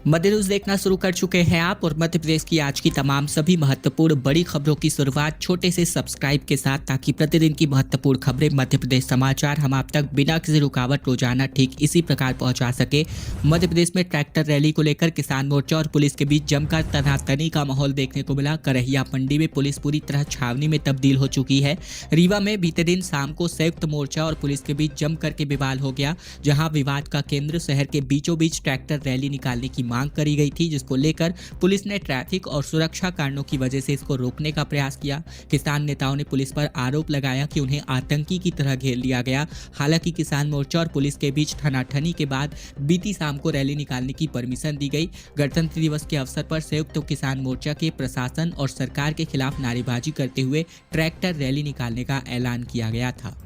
मध्य news देखना शुरू कर चुके हैं आप और मध्य प्रदेश की आज की तमाम सभी महत्वपूर्ण बड़ी खबरों की शुरुआत छोटे से सब्सक्राइब के साथ, ताकि प्रतिदिन की महत्वपूर्ण खबरें मध्य प्रदेश समाचार हम आप तक बिना किसी रुकावट रोजाना ठीक इसी प्रकार पहुंचा सके। मध्य प्रदेश में ट्रैक्टर रैली को लेकर किसान मोर्चा और पुलिस के बीच जमकर तनातनी का माहौल देखने को मिला। करहिया मंडी में पुलिस पूरी तरह छावनी में तब्दील हो चुकी है। रीवा में बीते दिन शाम को संयुक्त मोर्चा और पुलिस के बीच जमकर के विवाद हो गया, जहां विवाद का केंद्र शहर के बीचों बीच ट्रैक्टर रैली निकालने की मांग करी गई थी, जिसको लेकर पुलिस ने ट्रैफिक और सुरक्षा कारणों की वजह से इसको रोकने का प्रयास किया। किसान नेताओं ने पुलिस पर आरोप लगाया कि उन्हें आतंकी की तरह घेर लिया गया। हालांकि किसान मोर्चा और पुलिस के बीच ठनाठनी के बाद बीती शाम को रैली निकालने की परमिशन दी गई। गणतंत्र दिवस के अवसर पर संयुक्त किसान मोर्चा के प्रशासन और सरकार के खिलाफ नारेबाजी करते हुए ट्रैक्टर रैली निकालने का ऐलान किया गया था।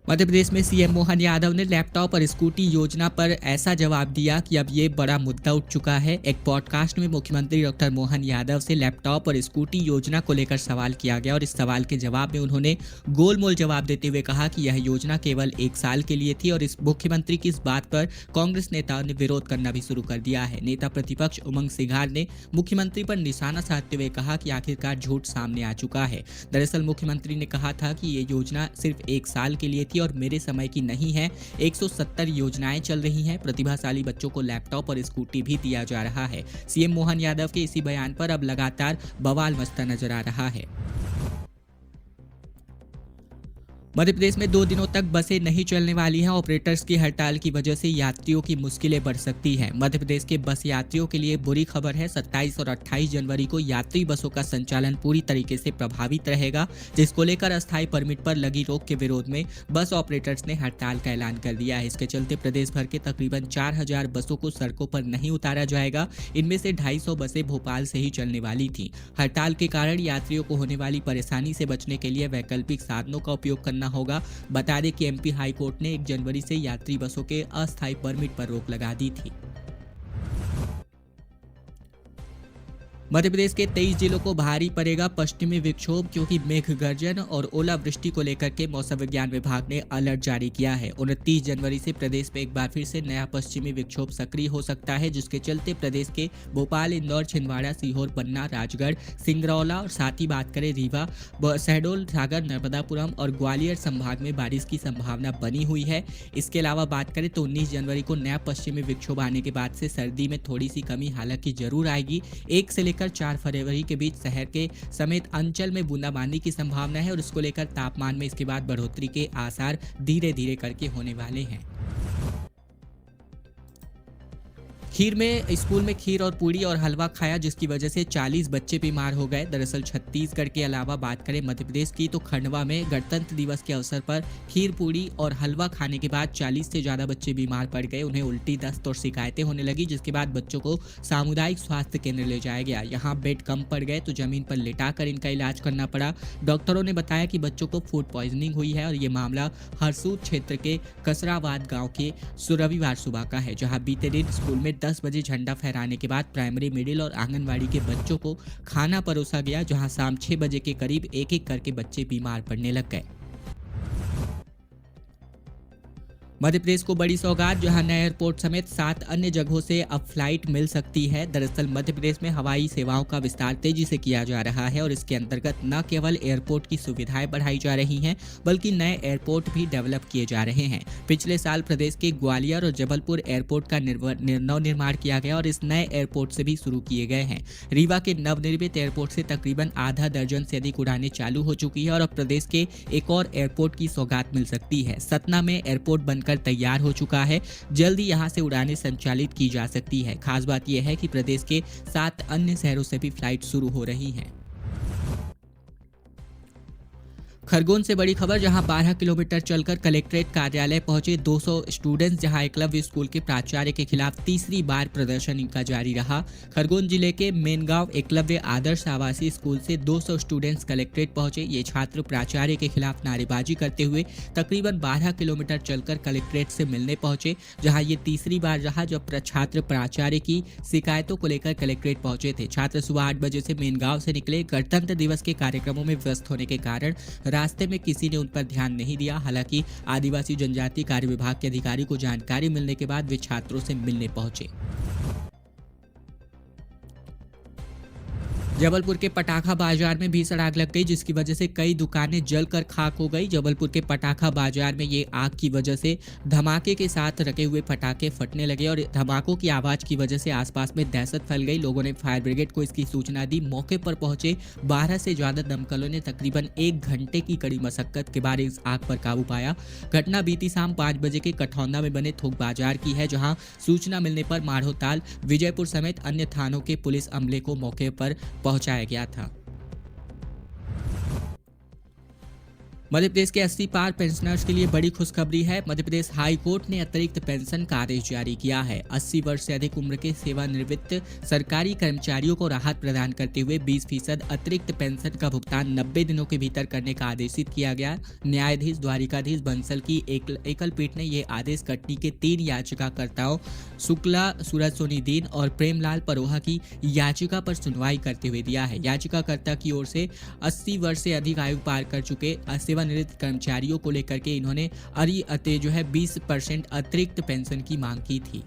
मध्य प्रदेश में सीएम मोहन यादव ने लैपटॉप और स्कूटी योजना पर ऐसा जवाब दिया कि अब ये बड़ा मुद्दा उठ चुका है। एक पॉडकास्ट में मुख्यमंत्री डॉक्टर मोहन यादव से लैपटॉप और स्कूटी योजना को लेकर सवाल किया गया और इस सवाल के जवाब में उन्होंने गोलमोल जवाब देते हुए कहा कि यह योजना केवल 1 साल के लिए थी और इस मुख्यमंत्री की इस बात पर कांग्रेस नेताओं ने विरोध करना भी शुरू कर दिया है। नेता प्रतिपक्ष उमंग सिघार ने मुख्यमंत्री पर निशाना साधते हुए कहा कि आखिरकार झूठ सामने आ चुका है। दरअसल मुख्यमंत्री ने कहा था कि ये योजना सिर्फ 1 साल के लिए थी और मेरे समय की नहीं है। 170 योजनाएं चल रही हैं। प्रतिभाशाली बच्चों को लैपटॉप और स्कूटी भी दिया जा रहा है। सीएम मोहन यादव के इसी बयान पर अब लगातार बवाल मचता नजर आ रहा है। मध्य प्रदेश में 2 दिनों तक बसें नहीं चलने वाली हैं। ऑपरेटर्स की हड़ताल की वजह से यात्रियों की मुश्किलें बढ़ सकती हैं। मध्य प्रदेश के बस यात्रियों के लिए बुरी खबर है। 27 और 28 जनवरी को यात्री बसों का संचालन पूरी तरीके से प्रभावित रहेगा, जिसको लेकर अस्थायी परमिट पर लगी रोक के विरोध में बस ऑपरेटर्स ने हड़ताल का ऐलान कर दिया है। इसके चलते प्रदेश भर के तकरीबन 4000 बसों को सड़कों पर नहीं उतारा जाएगा। इनमें से 250 बसें भोपाल से ही चलने वाली थी। हड़ताल के कारण यात्रियों को होने वाली परेशानी से बचने के लिए वैकल्पिक साधनों का उपयोग करना होगा। बता दें कि एमपी हाई कोर्ट ने 1 जनवरी से यात्री बसों के अस्थायी परमिट पर रोक लगा दी थी। मध्य प्रदेश के 23 जिलों को भारी पड़ेगा पश्चिमी विक्षोभ, क्योंकि मेघ गर्जन और ओलावृष्टि को लेकर के मौसम विज्ञान विभाग ने अलर्ट जारी किया है। 29 जनवरी से प्रदेश में एक बार फिर से नया पश्चिमी विक्षोभ सक्रिय हो सकता है, जिसके चलते प्रदेश के भोपाल, इंदौर, छिंदवाड़ा, सीहोर, पन्ना, राजगढ़, सिंगरौली और साथ ही बात करें रीवा, शहडोल, सागर, नर्मदापुरम और ग्वालियर संभाग में बारिश की संभावना बनी हुई है। इसके अलावा बात करें तो 19 जनवरी को नया पश्चिमी विक्षोभ आने के बाद से सर्दी में थोड़ी सी कमी हालांकि जरूर आएगी। 1 से लेकर 4 फरवरी के बीच शहर के समेत अंचल में बूंदाबांदी की संभावना है और इसको लेकर तापमान में इसके बाद बढ़ोतरी के आसार धीरे धीरे करके होने वाले हैं। खीर में स्कूल में खीर और पूड़ी और हलवा खाया, जिसकी वजह से 40 बच्चे बीमार हो गए। दरअसल छत्तीसगढ़ के अलावा बात करें मध्य प्रदेश की तो खंडवा में गणतंत्र दिवस के अवसर पर खीर, पूड़ी और हलवा खाने के बाद 40 से ज्यादा बच्चे बीमार पड़ गए। उन्हें उल्टी, दस्त और शिकायतें होने लगी, जिसके बाद बच्चों को सामुदायिक स्वास्थ्य केंद्र ले जाया गया। यहाँ बेड कम पड़ गए तो जमीन पर लेटाकर इनका इलाज करना पड़ा। डॉक्टरों ने बताया कि बच्चों को फूड पॉइजनिंग हुई है और ये मामला हरसूद क्षेत्र के कसराबाद गाँव के रविवार सुबह का है, जहाँ बीते दिन स्कूल में 10 बजे झंडा फहराने के बाद प्राइमरी, मिडिल और आंगनवाड़ी के बच्चों को खाना परोसा गया, जहां शाम 6 बजे के करीब एक एक करके बच्चे बीमार पड़ने लग गए। मध्य प्रदेश को बड़ी सौगात, जहां नए एयरपोर्ट समेत 7 अन्य जगहों से अब फ्लाइट मिल सकती है। दरअसल मध्य प्रदेश में हवाई सेवाओं का विस्तार तेजी से किया जा रहा है और इसके अंतर्गत न केवल एयरपोर्ट की सुविधाएं बढ़ाई जा रही हैं, बल्कि नए एयरपोर्ट भी डेवलप किए जा रहे हैं। पिछले साल प्रदेश के ग्वालियर और जबलपुर एयरपोर्ट का नवनिर्माण किया गया और इस नए एयरपोर्ट से भी शुरू किए गए हैं। रीवा के नवनिर्मित एयरपोर्ट से तकरीबन आधा दर्जन से अधिक उड़ानें चालू हो चुकी है और अब प्रदेश के एक और एयरपोर्ट की सौगात मिल सकती है। सतना में एयरपोर्ट बनकर तैयार हो चुका है। जल्दी यहां से उड़ानें संचालित की जा सकती है। खास बात यह है कि प्रदेश के 7 अन्य शहरों से भी फ्लाइट शुरू हो रही हैं। खरगोन से बड़ी खबर, जहां 12 किलोमीटर चलकर कलेक्ट्रेट कार्यालय पहुंचे 200 स्टूडेंट्स, जहां एकलव्य स्कूल के प्राचार्य के खिलाफ तीसरी बार प्रदर्शन इनका जारी रहा। खरगोन जिले के मेनगांव एकलव्य आदर्श आवासीय स्कूल से 200 स्टूडेंट्स कलेक्ट्रेट पहुंचे। ये छात्र प्राचार्य के खिलाफ नारेबाजी करते हुए तकरीबन 12 किलोमीटर चलकर कलेक्ट्रेट से मिलने पहुंचे, जहां ये तीसरी बार रहा जब छात्र प्राचार्य की शिकायतों को लेकर कलेक्ट्रेट पहुंचे थे। छात्र सुबह 8 बजे से मेनगांव से निकले। गणतंत्र दिवस के कार्यक्रमों में व्यस्त होने के कारण रास्ते में किसी ने उन पर ध्यान नहीं दिया। हालांकि आदिवासी जनजाति कार्य विभाग के अधिकारी को जानकारी मिलने के बाद वे छात्रों से मिलने पहुंचे। जबलपुर के पटाखा बाजार में भीषण आग लग गई, जिसकी वजह से कई दुकानें जलकर खाक हो गई। जबलपुर के पटाखा बाजार में ये आग की वजह से धमाके के साथ रखे हुए पटाखे फटने लगे और धमाकों की आवाज की वजह से आसपास में दहशत फैल गई। लोगों ने फायर ब्रिगेड को इसकी सूचना दी। मौके पर पहुंचे 12 से ज्यादा दमकलों ने तकरीबन 1 घंटे की कड़ी मशक्कत के बाद इस आग पर काबू पाया। घटना बीती शाम 5 बजे के कठौंदा में बने थोक बाजार की है, जहां सूचना मिलने पर माढ़ोताल, विजयपुर समेत अन्य थानों के पुलिस अमले को मौके पर पहुंचाया गया था। मध्य प्रदेश के 80 पार पेंशनर्स के लिए बड़ी खुशखबरी है। मध्य प्रदेश हाई कोर्ट ने अतिरिक्त पेंशन का आदेश जारी किया है। 80 वर्ष से अधिक उम्र के सेवानिवृत्त सरकारी कर्मचारियों को राहत प्रदान करते हुए 20% अतिरिक्त पेंशन का भुगतान 90 दिनों के भीतर करने का आदेशित किया गया। न्यायाधीश द्वारिकाधीश बंसल की एकल पीठ ने यह आदेश कटनी के 3 याचिकाकर्ताओं शुक्ला, सूरज सोनीदीन और प्रेमलाल परोहा की याचिका पर सुनवाई करते हुए दिया है। याचिकाकर्ता की ओर से 80 वर्ष से अधिक आयु पार कर चुके सेवानिवृत्त कर्मचारियों को लेकर के इन्होंने 20% अतिरिक्त पेंशन की मांग की थी।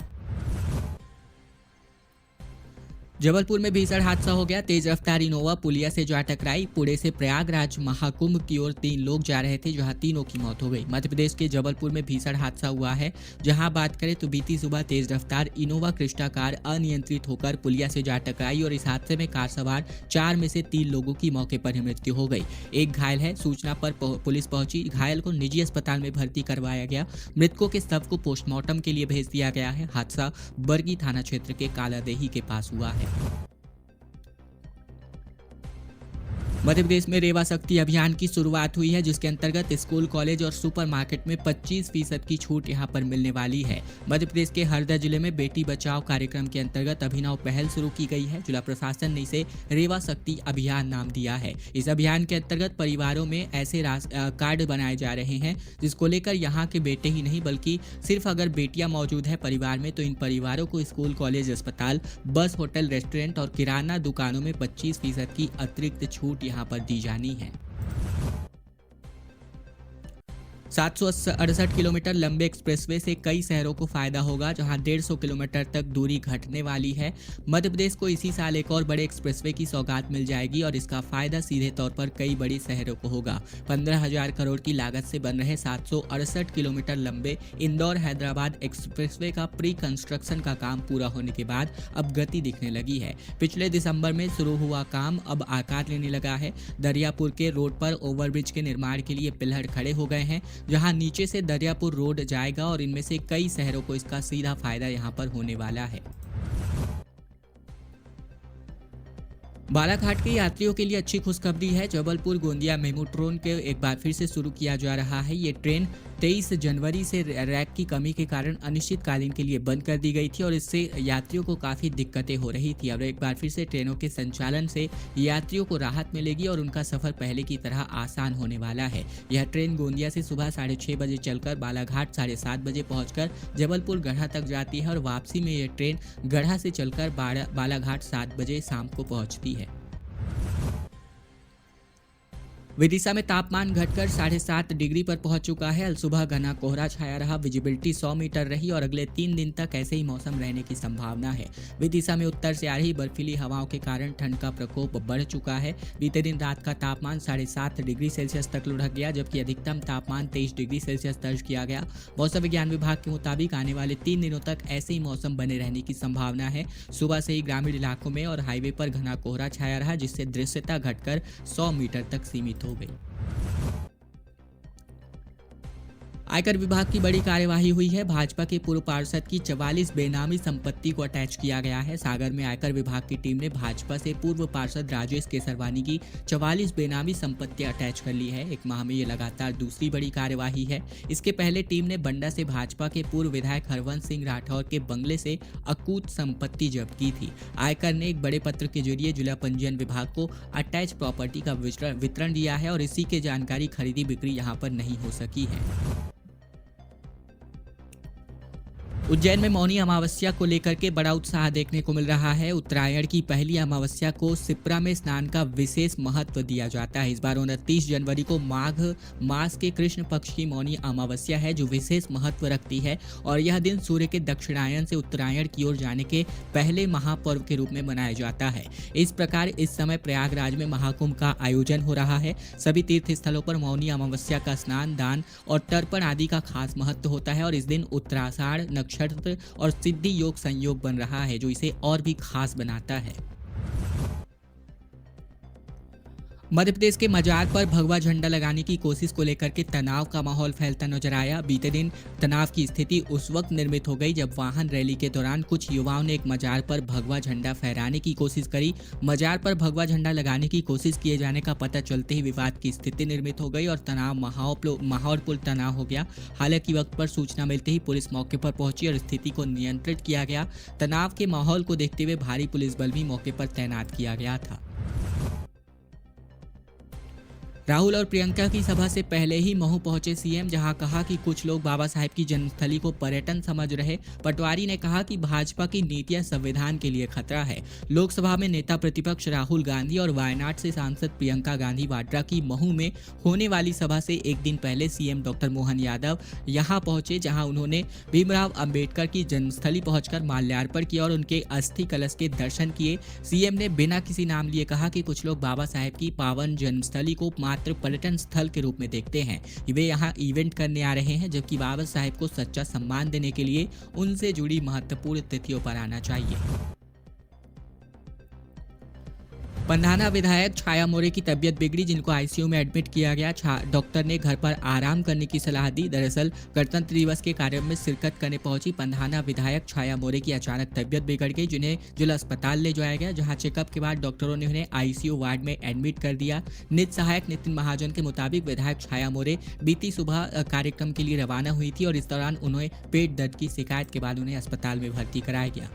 जबलपुर में भीषण हादसा हो गया। तेज रफ्तार इनोवा पुलिया से जा टकराई। पुणे से प्रयागराज महाकुंभ की ओर 3 लोग जा रहे थे, जहां तीनों की मौत हो गई। मध्य प्रदेश के जबलपुर में भीषण हादसा हुआ है, जहां बात करें तो बीती सुबह तेज रफ्तार इनोवा क्रिस्टा कार अनियंत्रित होकर पुलिया से जा टकराई और इस हादसे में कार सवार 4 में से 3 लोगों की मौके पर ही मृत्यु हो गई। एक घायल है। सूचना पर पुलिस पहुंची। घायल को निजी अस्पताल में भर्ती करवाया गया। मृतकों के शव को पोस्टमार्टम के लिए भेज दिया गया है। हादसा बरगी थाना क्षेत्र के कालादेही के पास हुआ है। मध्य प्रदेश में रेवा शक्ति अभियान की शुरुआत हुई है, जिसके अंतर्गत स्कूल, कॉलेज और सुपरमार्केट में 25% की छूट यहां पर मिलने वाली है। मध्य प्रदेश के हरदा जिले में बेटी बचाओ कार्यक्रम के अंतर्गत अभिनव पहल शुरू की गई है। जिला प्रशासन ने इसे रेवा शक्ति अभियान नाम दिया है। इस अभियान के अंतर्गत परिवारों में ऐसे कार्ड बनाए जा रहे हैं, जिसको लेकर यहाँ के बेटे ही नहीं बल्कि सिर्फ अगर बेटियां मौजूद है परिवार में तो इन परिवारों को स्कूल, कॉलेज, अस्पताल, बस, होटल, रेस्टोरेंट और किराना दुकानों में 25% की अतिरिक्त छूट यहाँ पर दी जानी है। 768 किलोमीटर लंबे एक्सप्रेसवे से कई शहरों को फायदा होगा, जहां 150 किलोमीटर तक दूरी घटने वाली है। मध्य प्रदेश को इसी साल एक और बड़े एक्सप्रेसवे की सौगात मिल जाएगी और इसका फायदा सीधे तौर पर कई बड़ी शहरों को होगा। 15,000 करोड़ की लागत से बन रहे 768 किलोमीटर लंबे इंदौर हैदराबाद एक्सप्रेसवे का प्री कंस्ट्रक्शन का काम पूरा होने के बाद अब गति दिखने लगी है। पिछले दिसंबर में शुरू हुआ काम अब आकार लेने लगा है। दरियापुर के रोड पर ओवरब्रिज के निर्माण के लिए पिलर खड़े हो गए हैं, जहां नीचे से दरियापुर रोड जाएगा और इनमें से कई शहरों को इसका सीधा फायदा यहां पर होने वाला है। बालाघाट के यात्रियों के लिए अच्छी खुशखबरी है। जबलपुर गोंदिया मेमू ट्रेन के एक बार फिर से शुरू किया जा रहा है। ये ट्रेन 23 जनवरी से रैक की कमी के कारण अनिश्चितकालीन के लिए बंद कर दी गई थी और इससे यात्रियों को काफ़ी दिक्कतें हो रही थी। अब एक बार फिर से ट्रेनों के संचालन से यात्रियों को राहत मिलेगी और उनका सफ़र पहले की तरह आसान होने वाला है। यह ट्रेन गोंदिया से सुबह 6:30 बजे चलकर बालाघाट 7:30 बजे पहुँचकर जबलपुर गढ़ा तक जाती है और वापसी में यह ट्रेन गढ़ा से चलकर बालाघाट 7 बजे शाम को पहुँचती है। विदिशा में तापमान घटकर 7.5 डिग्री पर पहुंच चुका है। अल सुबह घना कोहरा छाया रहा। विजिबिलिटी 100 मीटर रही और अगले 3 दिन तक ऐसे ही मौसम रहने की संभावना है। विदिशा में उत्तर से आ रही बर्फीली हवाओं के कारण ठंड का प्रकोप बढ़ चुका है। बीते दिन रात का तापमान 7.5 डिग्री सेल्सियस तक लुढ़क गया, जबकि अधिकतम तापमान 23 डिग्री सेल्सियस दर्ज किया गया। मौसम विज्ञान विभाग के मुताबिक आने वाले 3 दिनों तक ऐसे ही मौसम बने रहने की संभावना है। सुबह से ही ग्रामीण इलाकों में और हाईवे पर घना कोहरा छाया रहा, जिससे दृश्यता घटकर 100 मीटर तक सीमित हो गई। आयकर विभाग की बड़ी कार्यवाही हुई है। भाजपा के पूर्व पार्षद की 44 बेनामी संपत्ति को अटैच किया गया है। सागर में आयकर विभाग की टीम ने भाजपा से पूर्व पार्षद राजेश केसरवानी की 44 बेनामी संपत्ति अटैच कर ली है। एक माह में ये लगातार दूसरी बड़ी कार्यवाही है। इसके पहले टीम ने बंडा से भाजपा के पूर्व विधायक हरवंश सिंह राठौर के बंगले से अकूत संपत्ति जब्त की थी। आयकर ने एक बड़े पत्र के जरिए जिला पंजीयन विभाग को अटैच प्रॉपर्टी का वितरण दिया है और इसी के जानकारी खरीदी बिक्री यहाँ पर नहीं हो सकी है। उज्जैन में मौनी अमावस्या को लेकर के बड़ा उत्साह देखने को मिल रहा है। उत्तरायण की पहली अमावस्या को शिप्रा में स्नान का विशेष महत्व दिया जाता है। इस बार 29 जनवरी को माघ मास के कृष्ण पक्ष की मौनी अमावस्या है, जो विशेष महत्व रखती है और यह दिन सूर्य के दक्षिणायन से उत्तरायण की ओर जाने के पहले महापर्व के रूप में मनाया जाता है। इस प्रकार इस समय प्रयागराज में महाकुंभ का आयोजन हो रहा है। सभी तीर्थ स्थलों पर मौनी अमावस्या का स्नान, दान और तर्पण आदि का खास महत्व होता है और इस दिन उत्तराषाढ़ नक्षत्र और सिद्धि योग संयोग बन रहा है, जो इसे और भी खास बनाता है। मध्य प्रदेश के मजार पर भगवा झंडा लगाने की कोशिश को लेकर के तनाव का माहौल फैलता नजर आया। बीते दिन तनाव की स्थिति उस वक्त निर्मित हो गई जब वाहन रैली के दौरान कुछ युवाओं ने एक मजार पर भगवा झंडा फहराने की कोशिश करी। मजार पर भगवा झंडा लगाने की कोशिश किए जाने का पता चलते ही विवाद की स्थिति निर्मित हो गई और तनाव माहौल पुल तनाव हो गया। हालांकि वक्त पर सूचना मिलते ही पुलिस मौके पर पहुंची और स्थिति को नियंत्रित किया गया। तनाव के माहौल को देखते हुए भारी पुलिस बल भी मौके पर तैनात किया गया था। राहुल और प्रियंका की सभा से पहले ही महू पहुंचे सीएम, जहां कहा कि कुछ लोग बाबा साहेब की जन्मस्थली को पर्यटन समझ रहे। पटवारी ने कहा कि भाजपा की नीतियां संविधान के लिए खतरा है। लोकसभा में नेता प्रतिपक्ष राहुल गांधी और वायनाड से सांसद प्रियंका गांधी वाड्रा की महू में होने वाली सभा से एक दिन पहले सीएम डॉक्टर मोहन यादव यहां पहुंचे, जहां उन्होंने भीमराव अंबेडकर की जन्मस्थली पहुंचकर माल्यार्पण किया और उनके अस्थि कलश के दर्शन किए। सीएम ने बिना किसी नाम लिए कहा कि कुछ लोग बाबा साहेब की पावन जन्मस्थली को मात्र पर्यटन स्थल के रूप में देखते हैं। वे यहाँ इवेंट करने आ रहे हैं, जबकि बाबा साहेब को सच्चा सम्मान देने के लिए उनसे जुड़ी महत्वपूर्ण तिथियों पर आना चाहिए। पंधाना विधायक छाया मोरे की तबीयत बिगड़ी, जिनको आईसीयू में एडमिट किया गया। डॉक्टर ने घर पर आराम करने की सलाह दी। दरअसल गणतंत्र दिवस के कार्यक्रम में शिरकत करने पहुंची पंधाना विधायक छाया मोरे की अचानक तबीयत बिगड़ गई, जिन्हें जिला अस्पताल ले जाया गया, जहां चेकअप के बाद डॉक्टरों ने उन्हें आईसीयू वार्ड में एडमिट कर दिया। निज सहायक नितिन महाजन के मुताबिक विधायक छाया मोरे बीती सुबह कार्यक्रम के लिए रवाना हुई थी और इस दौरान उन्हें पेट दर्द की शिकायत के बाद उन्हें अस्पताल में भर्ती कराया गया।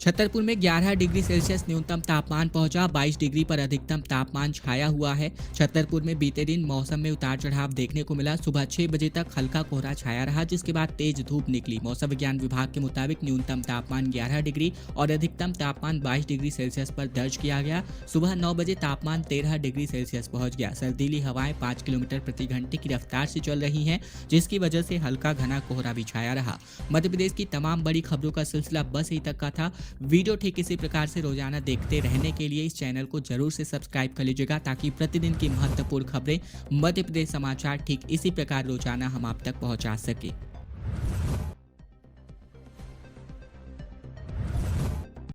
छतरपुर में 11 डिग्री सेल्सियस न्यूनतम तापमान पहुंचा। 22 डिग्री पर अधिकतम तापमान छाया हुआ है। छतरपुर में बीते दिन मौसम में उतार चढ़ाव देखने को मिला। सुबह 6 बजे तक हल्का कोहरा छाया रहा, जिसके बाद तेज धूप निकली। मौसम विज्ञान विभाग के मुताबिक न्यूनतम तापमान 11 डिग्री और अधिकतम तापमान 22 डिग्री सेल्सियस पर दर्ज किया गया। सुबह 9 बजे तापमान 13 डिग्री सेल्सियस पहुंच गया। सर्दीली हवाएं 5 किलोमीटर प्रति घंटे की रफ्तार से चल रही हैं, जिसकी वजह से हल्का घना कोहरा भी छाया रहा। मध्य प्रदेश की तमाम बड़ी खबरों का सिलसिला बस यहीं तक का था। वीडियो ठीक इसी प्रकार से रोजाना देखते रहने के लिए इस चैनल को जरूर से सब्सक्राइब कर लीजिएगा, ताकि प्रतिदिन की महत्वपूर्ण खबरें मध्य प्रदेश समाचार ठीक इसी प्रकार रोजाना हम आप तक पहुंचा सके।